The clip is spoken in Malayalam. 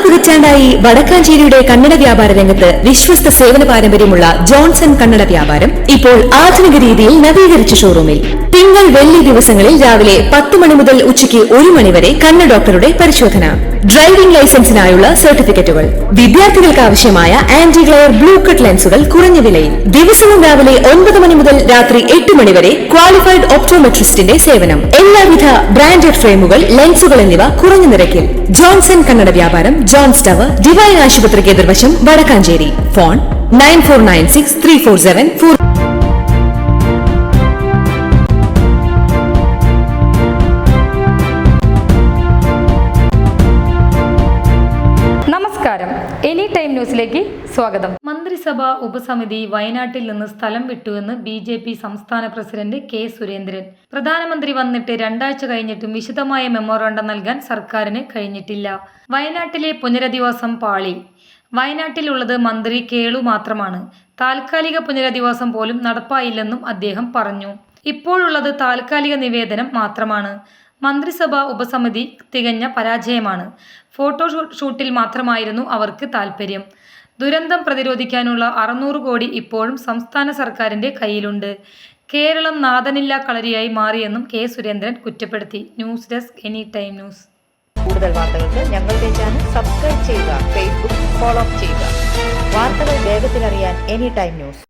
പതിറ്റാണ്ടായി വടക്കാഞ്ചേരിയുടെ കന്നഡ വ്യാപാര രംഗത്ത് വിശ്വസ്ത സേവന പാരമ്പര്യമുള്ള ജോൺസൺ കന്നഡ വ്യാപാരം ഇപ്പോൾ ആധുനിക രീതിയിൽ നവീകരിച്ച ഷോറൂമിൽ തിങ്കൾ വെള്ളി ദിവസങ്ങളിൽ രാവിലെ 10 മണി മുതൽ ഉച്ചയ്ക്ക് 1 മണി വരെ കണ്ണ് ഡോക്ടറുടെ പരിശോധന, ഡ്രൈവിംഗ് ലൈസൻസിനായുള്ള സർട്ടിഫിക്കറ്റുകൾ, വിദ്യാർത്ഥികൾക്ക് ആവശ്യമായ ആന്റി ഗ്ലെയർ ബ്ലൂ കട്ട് ലെൻസുകൾ കുറഞ്ഞ വിലയിൽ, ദിവസവും രാവിലെ 9 മണി മുതൽ രാത്രി 8 മണി വരെ ക്വാളിഫൈഡ് ഒപ്റ്റോമെട്രിസ്റ്റിന്റെ സേവനം, എല്ലാവിധ ബ്രാൻഡഡ് ഫ്രെയിമുകൾ, ലെൻസുകൾ എന്നിവ കുറഞ്ഞ നിരക്കിൽ. ജോൺസൺ കന്നഡ വ്യാപാരം, ജോൺസ് ടവർ, ഡിവൈൻ ആശുപത്രിക്ക് എതിർവശം, വടക്കാഞ്ചേരി. ഫോൺ 94963474. നമസ്കാരം, എനി ടൈം ന്യൂസിലേക്ക് സ്വാഗതം. മന്ത്രിസഭാ ഉപസമിതി വയനാട്ടിൽ നിന്ന് സ്ഥലം വിട്ടുവെന്ന് BJP സംസ്ഥാന പ്രസിഡന്റ് K. സുരേന്ദ്രൻ. പ്രധാനമന്ത്രി വന്നിട്ട് 2 ആഴ്ച കഴിഞ്ഞിട്ടും വിശദമായ മെമ്മോറാണ്ടം നൽകാൻ സർക്കാരിന് കഴിഞ്ഞിട്ടില്ല. വയനാട്ടിലെ പുനരധിവാസം പാളി. വയനാട്ടിലുള്ളത് മന്ത്രി കേളു മാത്രമാണ്. താൽക്കാലിക പുനരധിവാസം പോലും നടപ്പായില്ലെന്നും അദ്ദേഹം പറഞ്ഞു. ഇപ്പോഴുള്ളത് താൽക്കാലിക നിവേദനം മാത്രമാണ്. മന്ത്രിസഭാ ഉപസമിതി തികഞ്ഞ പരാജയമാണ്. ഫോട്ടോഷൂട്ടിൽ മാത്രമായിരുന്നു അവർക്ക് താൽപ്പര്യം. ദുരന്തം പ്രതിരോധിക്കാനുള്ള 600 കോടി ഇപ്പോഴും സംസ്ഥാന സർക്കാരിന്റെ കയ്യിലുണ്ട്. കേരളം നാഥനില്ലാ കളരിയായി മാറിയെന്നും K. സുരേന്ദ്രൻ കുറ്റപ്പെടുത്തി. News desk, any time news. കൂടുതൽ വാർത്തകൾക്ക് ഞങ്ങളുടെ ചാനൽ സബ്സ്ക്രൈബ് ചെയ്യുക, ഫേസ്ബുക്ക് ഫോളോ ചെയ്യുക. വാർത്തകൾ വേഗത്തിലറിയാൻ എനി ടൈം ന്യൂസ്.